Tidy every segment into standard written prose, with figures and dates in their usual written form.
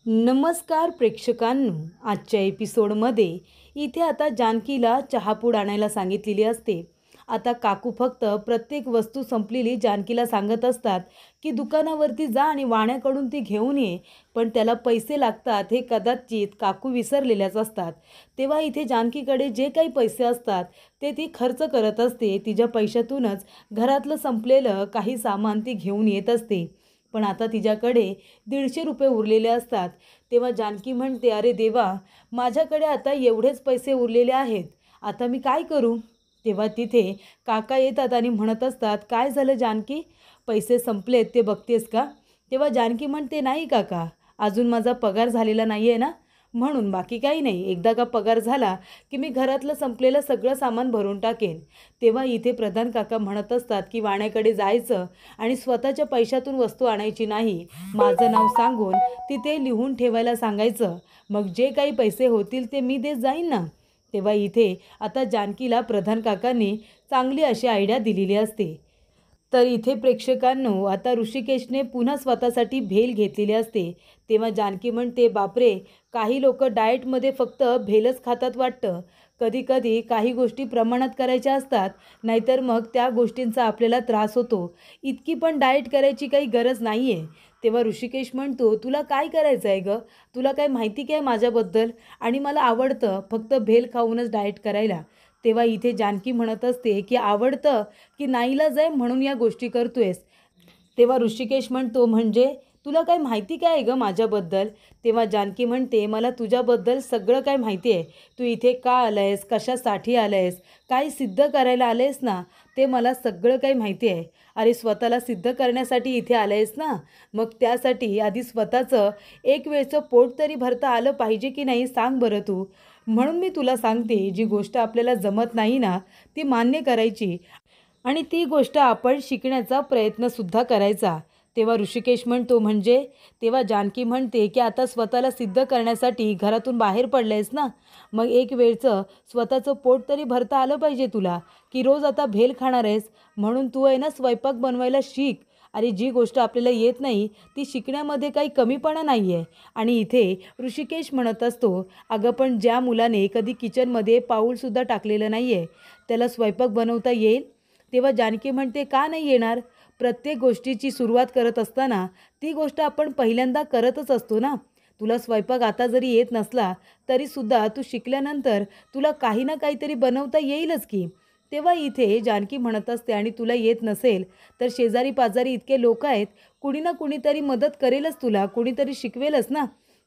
नमस्कार प्रेक्षकांनो, आजच्या एपिसोडमध्ये इथे आता जानकीला चहापूड आणायला सांगितलेली असते. आता काकू फक्त प्रत्येक वस्तू संपलेली जानकीला सांगत असतात की दुकानावरती जा आणि वाण्याकडून ती घेऊन ये, पण त्याला पैसे लागतात हे कदाचित काकू विसरलेल्याच असतात. तेव्हा इथे जानकीकडे जे काही पैसे असतात ते ती खर्च करत असते. तिच्या पैशातूनच घरातलं संपलेलं काही सामान ती घेऊन येत असते. पण आता तिच्याकडे 150 रुपये उरलेले असतात. तेव्हा जानकी म्हणते, अरे देवा, माझ्याकडे आता एवढेच पैसे उरलेले आहेत, आता मी काय करू? तेव्हा तिथे काका येतात आणि म्हणत असतात, काय झालं जानकी, पैसे संपलेत ते बघतेस का? तेव्हा जानकी म्हणते, नाही काका, अजून माझा पगार झालेला नाही आहे ना, म्हणून बाकी काही नाही. एकदा का पगार झाला की मी घरातलं संपलेलं सगळं सामान भरून टाकेन. तेव्हा इथे प्रधान काका म्हणत असतात की वाण्याकडे जायचं आणि स्वतःच्या पैशातून वस्तू आणायची नाही, माझं नाव सांगून तिथे लिहून ठेवायला सांगायचं, मग जे काही पैसे होतील ते मी देत जाईन ना. तेव्हा इथे आता जानकीला प्रधान काकांनी चांगली अशी आयडिया दिलेली असते. तर इथे प्रेक्षकांनो, आता ऋषिकेशने पुन्हा स्वतःसाठी भेल घेतलेली असते. तेव्हा जानकी म्हणते, बापरे, काही लोक डाएटमध्ये फक्त भेलच खातात वाटतं. कधी कधी काही गोष्टी प्रमाणात करायच्या असतात, नाहीतर मग त्या गोष्टींचा आपल्याला त्रास होतो. इतकी पण डाएट करायची काही गरज नाही आहे. तेव्हा ऋषिकेश म्हणतो, तुला काय करायचं आहे गं? तुला काय माहिती काय माझ्याबद्दल? आणि मला आवडतं फक्त भेल खाऊनच डाएट करायला. तेव्हा इथे जानकी म्हणत असते की आवडतं की नाईलाज आहे म्हणून या गोष्टी करतोयस. तेव्हा ऋषिकेश म्हणतो, म्हणजे तुला काय माहिती काय आहे गं माझ्याबद्दल? तेव्हा जानकी म्हणते, मला तुझ्याबद्दल सगळं काय माहिती आहे. तू इथे का आलं आहेस, कशासाठी आलं आहेस, काय सिद्ध करायला आलं आहेस ना, ते मला सगळं काही माहिती आहे. अरे स्वतःला सिद्ध करण्यासाठी इथे आलं आहेस ना, मग त्यासाठी आधी स्वतःचं एक वेळचं पोट तरी भरता आलं पाहिजे की नाही, सांग बरं तू. म्हणून मी तुला सांगते, जी गोष्ट आपल्याला जमत नाही ना, ती मान्य करायची आणि ती गोष्ट आपण शिकण्याचा प्रयत्नसुद्धा करायचा. तेव्हा ऋषिकेश म्हणतो, म्हणजे? तेव्हा जानकी म्हणते की आता स्वतःला सिद्ध करण्यासाठी घरातून बाहेर पडलेस ना, मग एक वेळचं स्वतःचं पोट तरी भरता आलं पाहिजे तुला, की रोज आता भेल खाणार आहेस? म्हणून तू आहे ना स्वयंपाक बनवायला शिक. अरे जी गोष्ट आपल्याला येत नाही ती शिकण्यामध्ये काही कमीपणा नाही आहे. आणि इथे ऋषिकेश म्हणत असतो, अगं पण ज्या मुलाने कधी किचनमध्ये पाऊलसुद्धा टाकलेलं नाही आहे, त्याला स्वयंपाक बनवता येईल? तेव्हा जानकी म्हणते, का नाही येणार? प्रत्येक गोष्टीची सुरुवात करत असताना ती गोष्ट आपण पहिल्यांदा करतच असतो ना. तुला स्वयंपाक आता जरी येत नसला तरीसुद्धा तू शिकल्यानंतर तुला काही ना काहीतरी बनवता येईलच की. तेव्हा इथे जानकी म्हणत असते, आणि तुला येत नसेल तर शेजारी पाजारी इतके लोक आहेत, कुणी ना कुणीतरी मदत करेलच तुला, कुणीतरी शिकवेलच ना.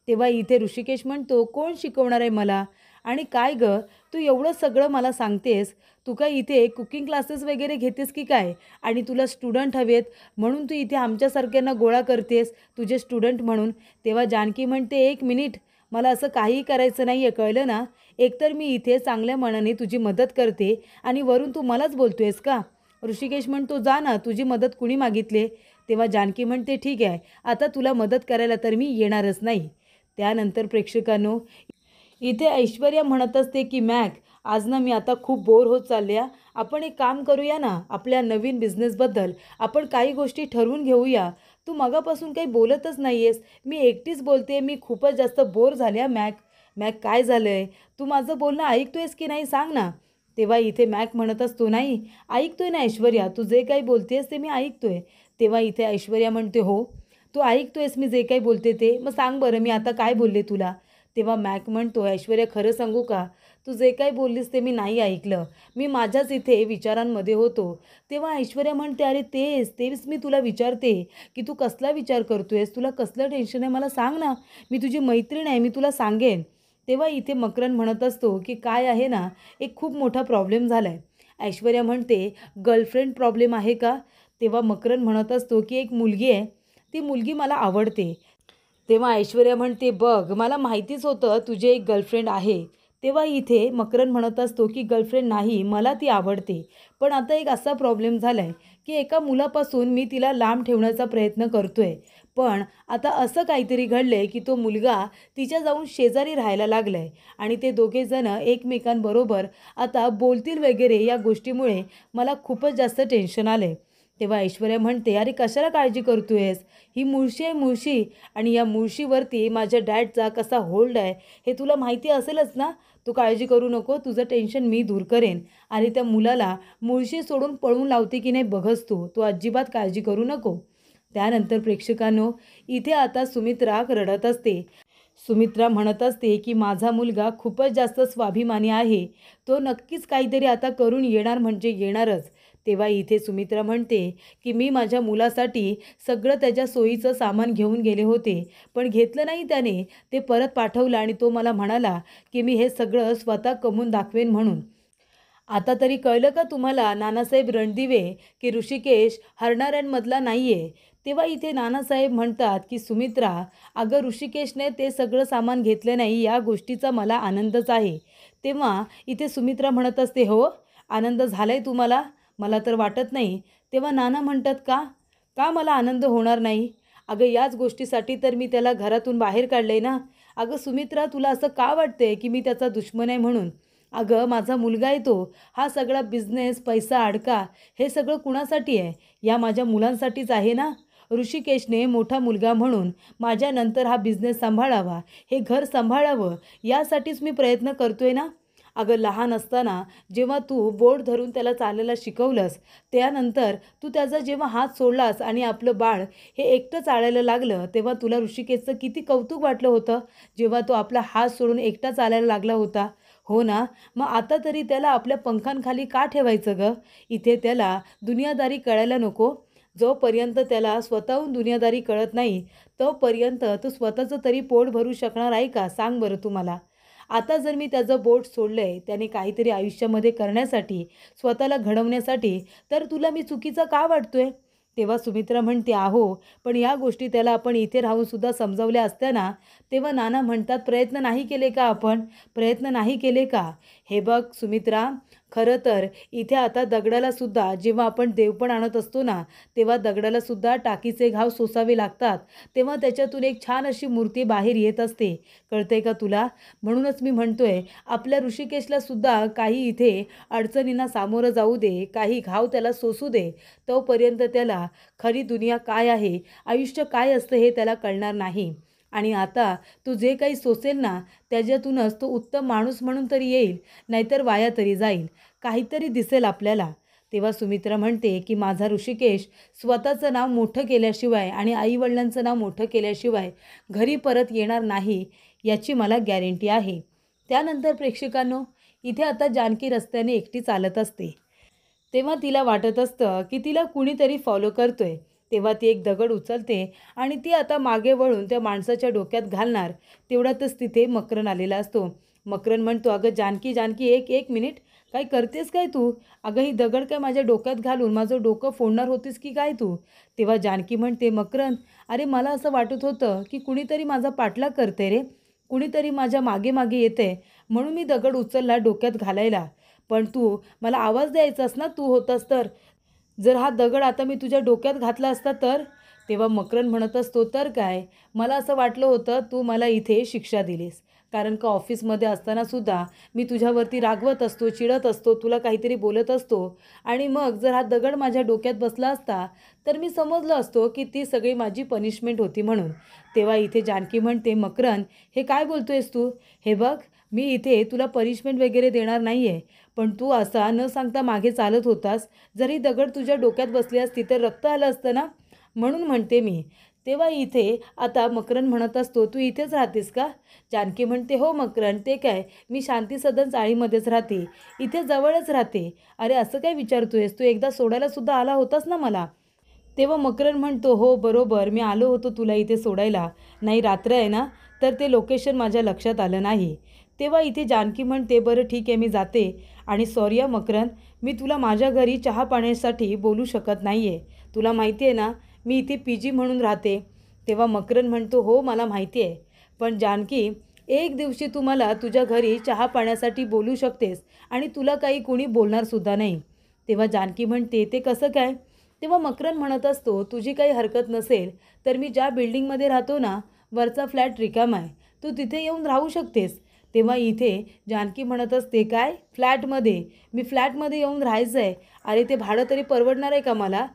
तेव्हा इथे ऋषिकेश म्हणतो, कोण शिकवणार आहे मला? आणि काय गं, तू एवढं सगळं मला सांगतेस, तू काय इथे कुकिंग क्लासेस वगैरे घेतेस की काय? आणि तुला स्टुडंट हवेत म्हणून तू इथे आमच्यासारख्यांना गोळा करतेस तुझे स्टुडंट म्हणून. तेव्हा जानकी म्हणते, एक मिनिट, मला असं काहीही करायचं नाही आहे, कळलं ना? एकतर मी इथे चांगल्या मनाने तुझी मदत करते आणि वरून तू मलाच बोलतोयस का? ऋषिकेश म्हणतो, जा ना, तुझी मदत कुणी मागितले? तेव्हा जानकी म्हणते, ठीक आहे, आता तुला मदत करायला तर मी येणारच नाही. त्यानंतर प्रेक्षकांनो, इथे ऐश्वर्या म्हणत असते की मॅक, आज ना मी आता खूप बोर होत चालले आहे. आपण एक काम करूया ना, आपल्या नवीन बिझनेसबद्दल आपण काही गोष्टी ठरवून घेऊया. तू मगापासून काही बोलतच नाही आहेस, मी एकटीच बोलते, मी खूपच जास्त बोर झाले आहे मॅक. मॅक, काय झालं आहे? तू माझं बोलणं ऐकतोयस की नाही, सांग ना. तेव्हा इथे मॅक म्हणत असतो, नाही ऐकतोय ना ऐश्वर्या, तू जे काही बोलतेस ते मी ऐकतोय. तेव्हा इथे ऐश्वर्या म्हणते, हो, तू ऐकतोयस मी जे काही बोलते ते, मग सांग बरं मी आता काय बोलले तुला? तेव्हा मॅक म्हणतो, ऐश्वर्या खरं सांगू का, तू जे काही बोललीस ते मी नाही ऐकलं, मी माझ्याच इथे विचारांमध्ये होतो. तेव्हा ऐश्वर्या म्हणते, अरे तेच तेच मी तुला विचारते की तू कसला विचार करतोयस, तुला कसलं टेन्शन आहे, मला सांग ना, मी तुझी मैत्रीण आहे, मी तुला सांगेन. तेव्हा इथे मकरंद म्हणत असतो की काय आहे ना, एक खूप मोठा प्रॉब्लेम झाला आहे. ऐश्वर्या म्हणते, गर्लफ्रेंड प्रॉब्लेम आहे का? तेव्हा मकरंद म्हणत असतो की एक मुलगी आहे, ती मुलगी मला आवडते. तेव्हा ऐश्वर्या म्हणते, बघ, मला माहितीच होतं तुझे एक गर्लफ्रेंड आहे. तेव्हा इथे मकरंद म्हणत असतो की गर्लफ्रेंड नाही, मला ती आवडते. पण आता एक असा प्रॉब्लेम झाला आहे की एका मुलापासून मी तिला लांब ठेवण्याचा प्रयत्न करतोय. पण आता असं काहीतरी घडलं आहे की तो मुलगा तिच्या जाऊन शेजारी राहायला लागला आहे आणि ते दोघेजणं एकमेकांबरोबर आता बोलतील वगैरे. या गोष्टीमुळे मला खूपच जास्त टेन्शन आलं आहे. तेव्हा ऐश्वर्या म्हणते, अरे कशाला काळजी करतोयस, ही मुळशी आहे मुळशी, आणि या मुळशीवरती माझ्या डॅडचा कसा होल्ड आहे हे तुला माहिती असेलच ना. तू काळजी करू नको, तुझं टेन्शन मी दूर करेन. आणि त्या मुलाला मुळशी सोडून पळून लावते की नाही बघच तू अजिबात काळजी करू नको. त्यानंतर प्रेक्षकांनो, इथे आता सुमित्रा रडत असते. सुमित्रा म्हणत असते की माझा मुलगा खूपच जास्त स्वाभिमानी आहे, तो नक्कीच काहीतरी आता करून येणार म्हणजे येणारच. तेव्हा इथे सुमित्रा म्हणते की मी माझ्या मुलासाठी सगळं त्याच्या सोयीचं सामान घेऊन गेले होते, पण घेतलं नाही त्याने, ते परत पाठवलं आणि तो मला म्हणाला की मी हे सगळं स्वतः कमवून दाखवेन म्हणून. आता तरी कळलं का तुम्हाला नानासाहेब रणदिवे की ऋषिकेश हरणाऱ्यांमधला नाही आहे. तेव्हा इथे नानासाहेब म्हणतात की सुमित्रा, अगं ऋषिकेशने ते सगळं सामान घेतलं नाही या गोष्टीचा मला आनंदच आहे. तेव्हा इथे सुमित्रा म्हणत असते, हो आनंद झालाय तुम्हाला, मला तर वाटत नाही. तेव्हा नाना म्हणतात, का का मला आनंद होणार नाही. अगं याच गोष्टीसाठी तर मी त्याला घरातून बाहेर काढले ना. अगं सुमित्रा, तुला असं का वाटतंय की मी त्याचा दुश्मन आहे म्हणून. अगं माझा मुलगा आहे तो, हा सगळा बिझनेस पैसा अडका हे सगळं कुणासाठी आहे, या माझ्या मुलांसाठीच आहे ना. ऋषिकेशने मोठा मुलगा म्हणून माझ्यानंतर हा बिझनेस सांभाळावा, हे घर सांभाळावं, यासाठीच मी प्रयत्न करतोय ना. अगं लहान असताना जेव्हा तू बोट धरून त्याला चालायला शिकवलंस, त्यानंतर तू त्याचा जेव्हा हात सोडलास आणि आपलं बाळ हे एकटं चालायला लागलं, तेव्हा तुला ऋषिकेशचं किती कौतुक वाटलं होतं, जेव्हा तो आपला हात सोडून एकटा चालायला लागला होता. हो ना. मग आता तरी त्याला आपल्या पंखांखाली का ठेवायचं गं. इथे त्याला दुनियादारी कळायला नको. जोपर्यंत त्याला स्वतःहून दुनियादारी कळत नाही, तोपर्यंत तो स्वतःचं तरी पोट भरू शकणार आहे का, सांग बरं तू मला. आता जर मी त्याचं बोट सोडलंय त्याने काहीतरी आयुष्यामध्ये करण्यासाठी, स्वतःला घडवण्यासाठी, तर तुला मी चुकीचं का वाटतोय. तेव्हा सुमित्रा म्हणते, आहो पण या गोष्टी त्याला आपण इथे राहून सुद्धा समजावल्या असत्या ना. तेव्हा नाना म्हणतात, प्रयत्न नाही केले का आपण, प्रयत्न नाही केले का. हे बघ सुमित्रा, खरं तर इथे आता दगडाला सुद्धा जेव्हा आपण देवपण आणत असतो ना, तेव्हा दगडाला सुद्धा टाकीचे घाव सोसावे लागतात, तेव्हा त्याच्यातून एक छान अशी मूर्ती बाहेर येत असते. कळतंय का तुला. म्हणूनच मी म्हणतोय, आपल्या ऋषिकेशला सुद्धा काही इथे अडचणींना सामोरं जाऊ दे, काही घाव त्याला सोसू दे, तोपर्यंत त्याला खरी दुनिया काय आहे, आयुष्य काय असतं हे त्याला कळणार नाही. आणि आता तू जे काही सोसेल ना, त्याच्यातूनच तो उत्तम माणूस म्हणून तरी येईल, नाहीतर वाया तरी जाईल, काहीतरी दिसेल आपल्याला. तेव्हा सुमित्रा म्हणते की माझा ऋषिकेश स्वतःचं नाव मोठं केल्याशिवाय आणि आईवडिलांचं नाव मोठं केल्याशिवाय घरी परत येणार नाही, याची मला गॅरंटी आहे. त्यानंतर प्रेक्षकांनो, इथे आता जानकी रस्त्याने एकटी चालत असते. तेव्हा तिला वाटत असतं की तिला कुणीतरी फॉलो करतोय. तेव्हा ती एक दगड उचलते आणि ती आता मागे वळून त्या माणसाच्या डोक्यात घालणार, तेवढ्यातच तिथे मकरन आलेला असतो. मकरन म्हणतो, अगं जानकी जानकी, एक एक मिनिट, काय करतेस काय तू. अगं ही दगड काय माझ्या डोक्यात घालून माझं डोकं फोडणार होतीस की काय तू. तेव्हा जानकी म्हणते, मकरन, अरे मला असं वाटत होतं की कुणीतरी माझा पाठलाग करते रे, कुणीतरी माझ्या मागे मागे येते, म्हणून मी दगड उचलला डोक्यात घालायला. पण तू मला आवाज द्यायचास ना, तू होतास तर. जर हा दगड आता मी तुझ्या डोक्यात घातला असता तर. तेव्हा मकरन म्हणत असतो, तर काय, मला असं वाटलं होतं तू मला इथे शिक्षा दिलीस, कारण का ऑफिसमध्ये असतानासुद्धा मी तुझ्यावरती रागवत असतो, चिडत असतो, तुला काहीतरी बोलत असतो, आणि मग जर हा दगड माझ्या डोक्यात बसला असता तर मी समजलं असतो की ती सगळी माझी पनिशमेंट होती म्हणून. तेव्हा इथे जानकी म्हणते, मकरन हे काय बोलतोयस तू. हे बघ, मी इथे तुला पनिशमेंट वगैरे देणार नाही आहे, पण तू असा न सांगता मागे चालत होतास, जरी दगड तुझ्या डोक्यात बसली असती तर रक्त आलं असतं ना, म्हणून म्हणते मी. तेव्हा इथे आता मकरन म्हणत असतो, तू इथेच राहतेस का. जानकी म्हणते, हो मकरन, ते काय, मी शांती सदन चाळीमध्येच राहते, इथे जवळच राहते. अरे असं काय विचारतोयस, तू एकदा सोडायला सुद्धा आला होतास ना मला. तेव्हा मकरन म्हणतो, हो बरोबर, मी आलो होतो तुला इथे सोडायला, नाही रात्र आहे ना, तर ते लोकेशन माझ्या लक्षात आलं नाही. तेव्हा इथे जानकी म्हणते, बरं ठीक आहे, मी जाते, आणि सॉरी या मकरन, मी तुला माझ्या घरी चहा पाण्यासाठी बोलू शकत नाही आहे. तुला माहिती आहे ना, मी इथे PG म्हणून राहते. तेव्हा मकरन म्हणतो, हो मला माहिती आहे, पण जानकी, एक दिवशी तू मला तुझ्या घरी चहा पाण्यासाठी बोलू शकतेस आणि तुला काही कोणी बोलणारसुद्धा नाही. तेव्हा जानकी म्हणते, ते कसं काय. तेव्हा मकरन म्हणत असतो, तुझी काही हरकत नसेल तर मी ज्या बिल्डिंगमध्ये राहतो ना, वरचा फ्लॅट रिकामा आहे, तू तिथे येऊन राहू शकतेस. तेव्हा इथे जानकी म्हणत असते, काय फ्लॅटमध्ये, मी फ्लॅटमध्ये येऊन राहायचं आहे, अरे ते भाडं तरी परवडणार आहे का मला.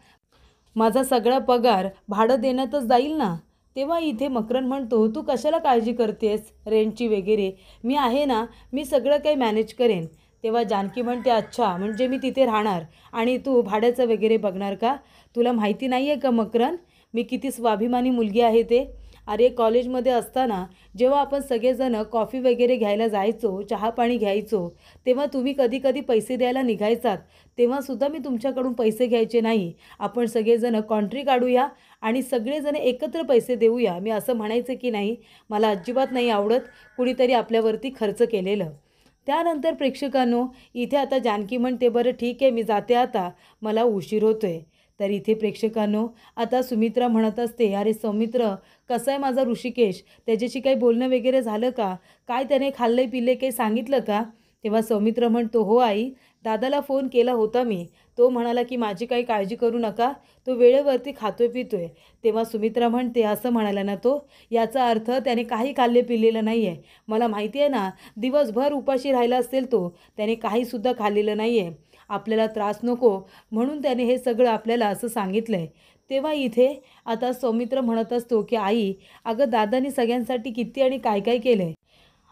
माझा सगळा पगार भाडं देण्यातच जाईल ना. तेव्हा इथे मकरन म्हणतो, तू कशाला काळजी करतेस रेंटची वगैरे, मी आहे ना, मी सगळं काही मॅनेज करेन. तेव्हा जानकी म्हणते, अच्छा म्हणजे मी तिथे राहणार आणि तू भाड्याचं वगैरे बघणार का? तुला माहिती नाही आहे का मकरन, मी किती स्वाभिमानी मुलगी आहे ते. अरे कॉलेजमध्ये असताना जेव्हा आपण सगळेजण कॉफी वगैरे घ्यायला जायचो, चहा पाणी घ्यायचो, तेव्हा तुम्ही कधी कधी पैसे द्यायला निघायचात, तेव्हासुद्धा मी तुमच्याकडून पैसे घ्यायचे नाही. आपण सगळेजण कॉन्ट्री काढूया आणि सगळेजण एकत्र पैसे देऊया, मी असं म्हणायचं की नाही. मला अजिबात नाही आवडत कुणीतरी आपल्यावरती खर्च केलेलं. त्यानंतर प्रेक्षकांनो, इथे आता जानकी म्हणते, बरं ठीक आहे मी जाते आता, मला उशीर होतोय. तर इथे प्रेक्षकांनो, आता सुमित्रा म्हणत असते, अरे सौमित्र, कसा आहे माझा ऋषिकेश, त्याच्याशी काही बोलणं वगैरे झालं का, काय त्याने खाल्ले पिल्ले काही सांगितलं का? तेव्हा सौमित्र म्हणतो, हो आई, दादाला फोन केला होता मी, तो म्हणाला की माझी काही काळजी करू नका, तो वेळेवरती खातोय पितोय. तेव्हा सुमित्रा म्हणते, असं म्हणाला ना तो, याचा अर्थ त्याने काही खाल्ले पिलेलं नाही आहे. मला माहिती आहे ना, दिवसभर उपाशी राहिला असेल तो, त्याने काहीसुद्धा खाल्लेलं नाही आहे. आपल्याला त्रास नको म्हणून त्याने हे सगळं आपल्याला असं सांगितलं आहे. तेव्हा इथे आता सौमित्र म्हणत असतो की आई, अगं दादाने सगळ्यांसाठी किती आणि काय काय केलं आहे.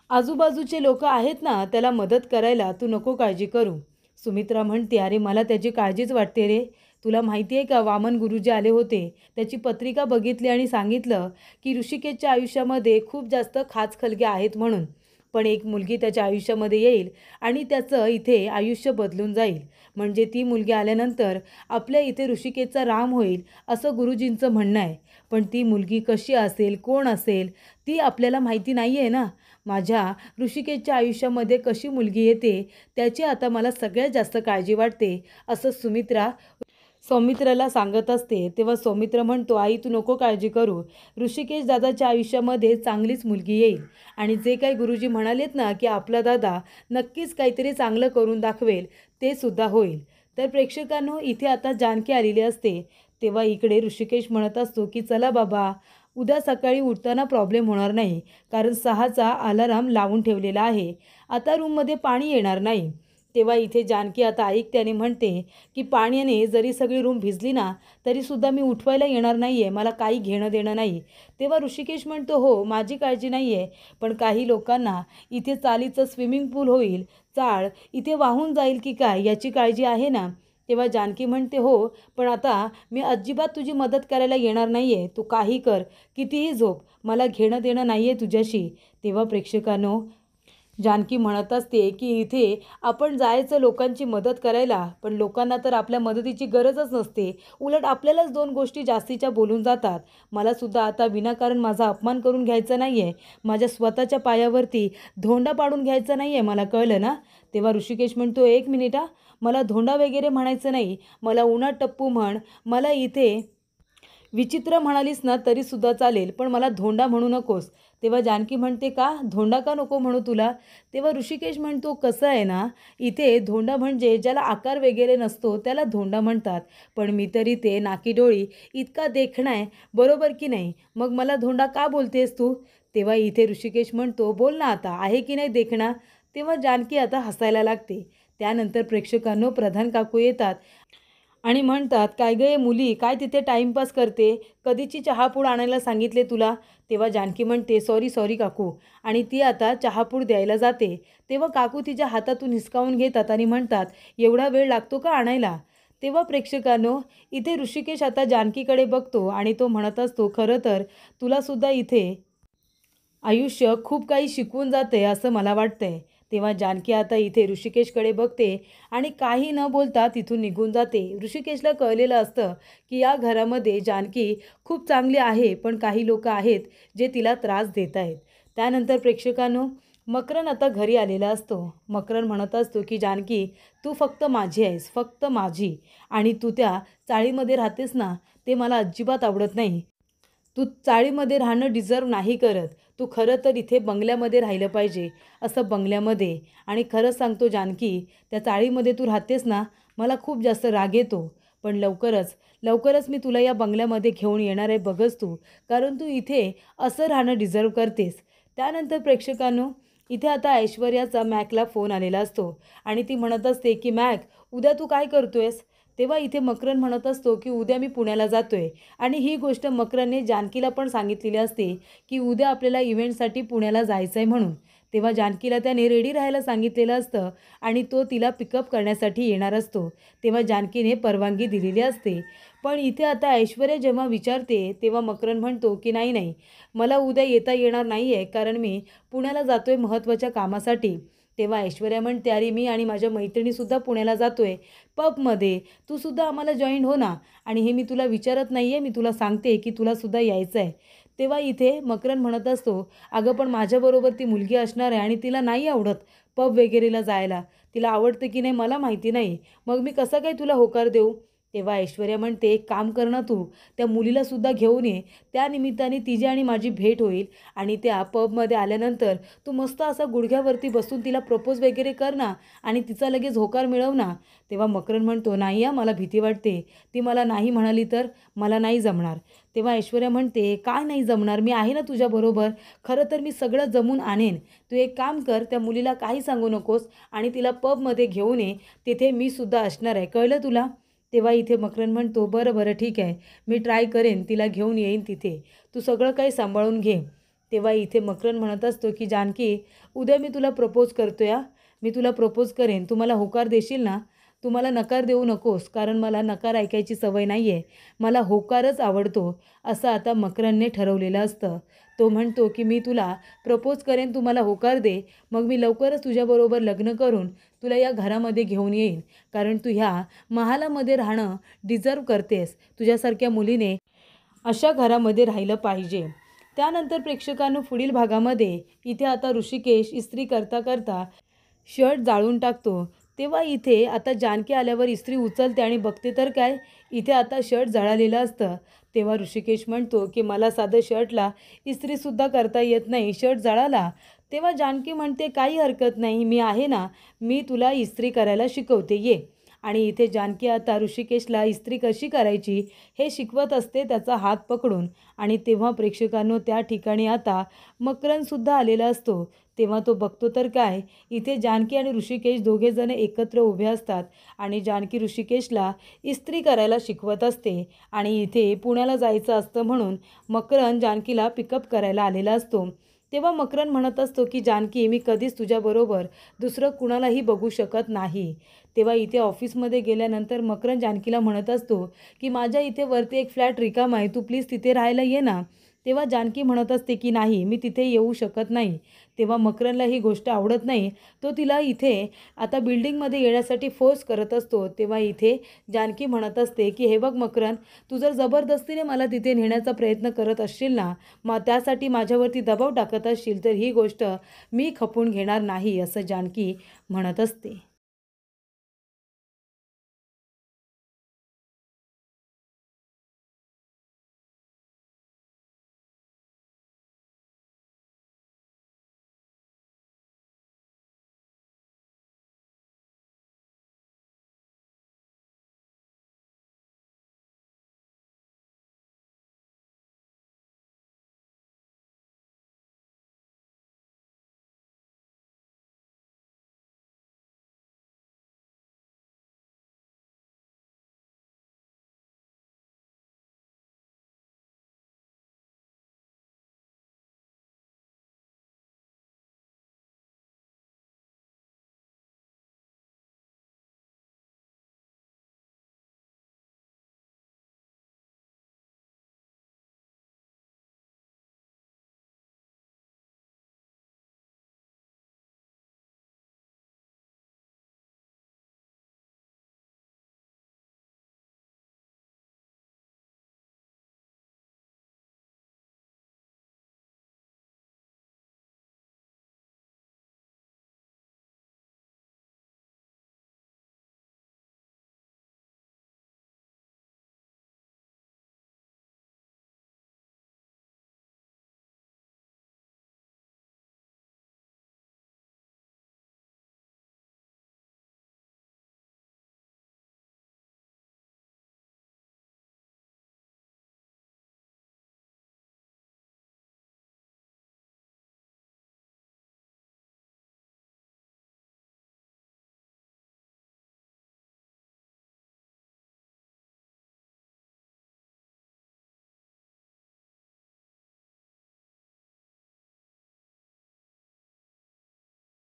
आजूबाजूचे लोक आहेत ना त्याला मदत करायला, तू नको काळजी करू. सुमित्रा म्हणते, अरे मला त्याची काळजीच वाटते रे. तुला माहिती आहे का, वामन गुरुजी आले होते, त्याची पत्रिका बघितली आणि सांगितलं की ऋषिकेशच्या आयुष्यामध्ये खूप जास्त खाचखलगे आहेत म्हणून. पण एक मुलगी त्याच्या आयुष्यामध्ये येईल आणि त्याचं इथे आयुष्य बदलून जाईल. म्हणजे ती मुलगी आल्यानंतर आपल्या इथे ऋषिकेशचा राम होईल असं गुरुजींचं म्हणणं आहे. पण ती मुलगी कशी असेल, कोण असेल, ती आपल्याला माहिती नाही आहे ना. माझ्या ऋषिकेशच्या आयुष्यामध्ये कशी मुलगी येते त्याची आता मला सगळ्यात जास्त काळजी वाटते, असं सुमित्रा सौमित्राला सांगत असते. तेव्हा सौमित्र म्हणतो, आई तू नको काळजी करू, ऋषिकेश दादाच्या आयुष्यामध्ये चांगलीच मुलगी येईल आणि जे काही गुरुजी म्हणालेत ना की आपला दादा नक्कीच काहीतरी चांगलं करून दाखवेल, ते सुद्धा होईल. तर प्रेक्षकांनो, इथे आता जानकी आलेली असते. तेव्हा इकडे ऋषिकेश म्हणत असतो की चला बाबा, उद्या सकाळी उठताना प्रॉब्लेम होणार नाही, कारण 6चा अलाराम लावून ठेवलेला आहे, आता रूममध्ये पाणी येणार नाही. तेव्हा इथे जानकी आता ऐकते आणि म्हणते की पाण्याने जरी सगळी रूम भिजली ना तरीसुद्धा मी उठवायला येणार नाही आहे, मला काही घेणं देणं नाही. तेव्हा ऋषिकेश म्हणतो, हो माझी काळजी नाही आहे, पण काही लोकांना इथे चालीचं स्विमिंग पूल होईल, चाळ इथे वाहून जाईल की काय याची काळजी आहे ना. तेव्हा जानकी म्हणते, हो पण आता मी अजिबात तुझी मदत करायला येणार नाही आहे, तू काही कर, कितीही झोप, मला घेणं देणं नाही आहे तुझ्याशी. तेव्हा प्रेक्षकांनो, जानकी म्हणत असते की इथे आपण जायचं लोकांची मदत करायला, पण लोकांना तर आपल्या मदतीची गरजच नसते, उलट आपल्यालाच दोन गोष्टी जास्तीच्या बोलून जातात. मलासुद्धा आता विनाकारण माझा अपमान करून घ्यायचा नाही आहे, माझ्या स्वतःच्या पायावरती धोंडा पाडून घ्यायचा नाही आहे, मला कळलं ना. तेव्हा ऋषिकेश म्हणतो, एक मिनिट हा, मला धोंडा वगैरे म्हणायचं नाही, मला उन्हात टप्पू म्हण, मला इथे विचित्र म्हणालीस ना तरीसुद्धा चालेल, पण मला धोंडा म्हणू नकोस. तेव्हा जानकी म्हणते, का धोंडा का नको म्हणू तुला? तेव्हा ऋषिकेश म्हणतो, कसं आहे ना, इथे धोंडा म्हणजे ज्याला आकार वगैरे नसतो त्याला धोंडा म्हणतात, पण मी तरी ते नाकीडोळी इतका देखणा आहे, बरोबर की नाही, मग मला धोंडा का बोलतेस तू? तेव्हा इथे ऋषिकेश म्हणतो, बोल ना आता, आहे की नाही देखणा? तेव्हा जानकी आता हसायला लागते. त्यानंतर प्रेक्षकांनो, प्रधान काकू येतात आणि म्हणतात, काय गे मुली, काय तिथे टाईमपास करते, कधीची चहापूड आणायला सांगितले तुला? तेव्हा जानकी म्हणते, सॉरी सॉरी काकू, आणि ती आता चहापूड द्यायला जाते. तेव्हा काकू तिच्या हातातून हिसकावून घेतात आणि म्हणतात, एवढा वेळ लागतो का आणायला? तेव्हा प्रेक्षकांनो, इथे ऋषिकेश आता जानकीकडे बघतो आणि तो म्हणत असतो, खरं तर तुलासुद्धा इथे आयुष्य खूप काही शिकवून जाते असं मला वाटतंय. तेव्हा जानकी आता इथे ऋषिकेशकडे बघते आणि काही न बोलता तिथून निघून जाते. ऋषिकेशला कळलेलं असतं की या घरामध्ये जानकी खूप चांगली आहे, पण काही लोक आहेत जे तिला त्रास देत आहेत. त्यानंतर प्रेक्षकांनो, मकरन आता घरी आलेला असतो. मकरन म्हणत असतो की जानकी, तू फक्त माझी आहेस, फक्त माझी, आणि तू त्या चाळीमध्ये राहतेस ना, ते मला अजिबात आवडत नाही. तू चाळीमध्ये राहणं डिझर्व नाही करत, तू खरं तर इथे बंगल्यामध्ये राहिलं पाहिजे, असं बंगल्यामध्ये. आणि खरं सांगतो जानकी, त्या चाळीमध्ये तू राहतेस ना, मला खूप जास्त राग येतो, पण लवकरच लवकरच मी तुला या बंगल्यामध्ये घेऊन येणार आहे, बघच तू, कारण तू इथे असं राहणं डिझर्व करतेस. त्यानंतर प्रेक्षकांनो, इथे आता ऐश्वर्याचा मॅकला फोन आलेला असतो आणि ती म्हणत असते की मॅक, उद्या तू काय करतोयस? तेव्हा इथे मकरन म्हणत असतो की उद्या मी पुण्याला जातोय आणि ही गोष्ट मकरनने जानकीला पण सांगितलेली असते की उद्या आपल्याला इव्हेंटसाठी पुण्याला जायचं आहे म्हणून. तेव्हा जानकीला त्याने रेडी राहायला सांगितलेलं असतं आणि तो तिला पिकअप करण्यासाठी येणार असतो. तेव्हा जानकीने परवानगी दिलेली असते. पण इथे आता ऐश्वर्या जेव्हा विचारते तेव्हा मकरन म्हणतो की नाही नाही, मला उद्या येता येणार नाही आहे कारण मी पुण्याला जातोय महत्त्वाच्या कामासाठी. तेव्हा ऐश्वर्या म्हणते अरे मी आणि माझ्या मैत्रिणीसुद्धा पुण्याला जातोय पबमध्ये, तू सुद्धा आम्हाला जॉईन हो ना. आणि हे मी तुला विचारत नाही आहे, मी तुला सांगते की तुलासुद्धा यायचं आहे. तेव्हा इथे मकरन म्हणत असतो अगं पण माझ्याबरोबर ती मुलगी असणार आहे आणि तिला नाही आवडत पब वगैरेला जायला. तिला आवडतं की नाही मला माहिती नाही, मग मी कसं काय तुला होकार देऊ. तेव्हा ऐश्वर्या म्हणते एक काम कर ना तू, त्या मुलीलासुद्धा घेऊन ये, त्या निमित्ताने तिची आणि माझी भेट होईल आणि त्या पबमध्ये आल्यानंतर तू मस्त असा गुडघ्यावरती बसून तिला प्रपोज वगैरे कर ना आणि तिचा लगेच होकार मिळव ना. तेव्हा मकरन म्हणतो नाही हा, मला भीती वाटते, ती मला नाही म्हणाली तर मला नाही जमणार. तेव्हा ऐश्वर्या म्हणते काय नाही जमणार, मी आहे ना तुझ्याबरोबर, खरं तर मी सगळं जमून आणेन. तू एक काम कर, त्या मुलीला काही सांगू नकोस आणि तिला पबमध्ये घेऊन ये, तिथे मी सुद्धा असणार आहे, कळलं तुला. तेव्हा इथे मकरन म्हणतो बरं बरं ठीक आहे, मी ट्राय करेन, तिला घेऊन येईन तिथे, तू सगळं काही सांभाळून घे. तेव्हा इथे मकरन म्हणत असतो की जानकी उद्या मी तुला प्रपोज करतो या, मी तुला प्रपोज करेन, तू मला होकार देशील ना. तू मला नकार देऊ नकोस कारण मला नकार ऐकायची सवय नाही आहे, मला होकारच आवडतो असं आता मकरनने ठरवलेलं असतं. तो म्हणतो की मी तुला प्रपोज करेन, तू मला होकार दे, मग मी लवकरच तुझ्याबरोबर लग्न करून तुला या घरामध्ये घेऊन येईन कारण तू ह्या महालामध्ये राहणं डिझर्व करतेस. तुझ्यासारख्या मुलीने अशा घरामध्ये राहिलं पाहिजे. त्यानंतर प्रेक्षकांनो पुढील भागामध्ये इथे आता ऋषिकेश इस्त्री करता करता शर्ट जाळून टाकतो. तेव्हा इथे आता जानकी आल्यावर इस्त्री उचलते आणि बघते तर काय, इथे आता शर्ट जळालेलं असतं. तेव्हा ऋषिकेश म्हणतो की मला साधं शर्टला इस्त्रीसुद्धा करता येत नाही, शर्ट जळाला. तेव्हा जानकी म्हणते काही हरकत नाही, मी आहे ना, मी तुला इस्त्री करायला शिकवते, ये. आणि इथे जानकी आता ऋषिकेशला इस्त्री कशी करायची हे शिकवत असते त्याचा हात पकडून. आणि तेव्हा प्रेक्षकांनो त्या ठिकाणी आता मकरनसुद्धा आलेला असतो. तेव्हा तो बघतो तर काय, इथे जानकी आणि ऋषिकेश दोघेजण एकत्र उभे असतात आणि जानकी ऋषिकेशला इस्त्री करायला शिकवत असते. आणि इथे पुण्याला जायचं असतं म्हणून मकरन जानकीला पिकअप करायला आलेला असतो. तेव्हा मकरन म्हणत असतो की जानकी मी कधीच तुझ्याबरोबर दुसरं कुणालाही बघू शकत नाही. तेव्हा इथे ऑफिसमध्ये गेल्यानंतर मकरन जानकीला म्हणत असतो की माझ्या इथे वरती एक फ्लॅट रिकामा आहे, तू प्लीज तिथे राहायला ये ना. तेव्हा जानकी म्हणत असते की नाही, मी तिथे येऊ शकत नाही. तेव्हा मकरनला ही गोष्ट आवडत नाही, तो तिला इथे आता बिल्डिंगमध्ये येण्यासाठी फोर्स करत असतो. तेव्हा इथे जानकी म्हणत असते की हे बघ मकरन, तू जर जबरदस्तीने मला तिथे नेण्याचा प्रयत्न करत असशील ना, मग त्यासाठी माझ्यावरती दबाव टाकत असशील तर ही गोष्ट मी खपून घेणार नाही, असं जानकी म्हणत असते.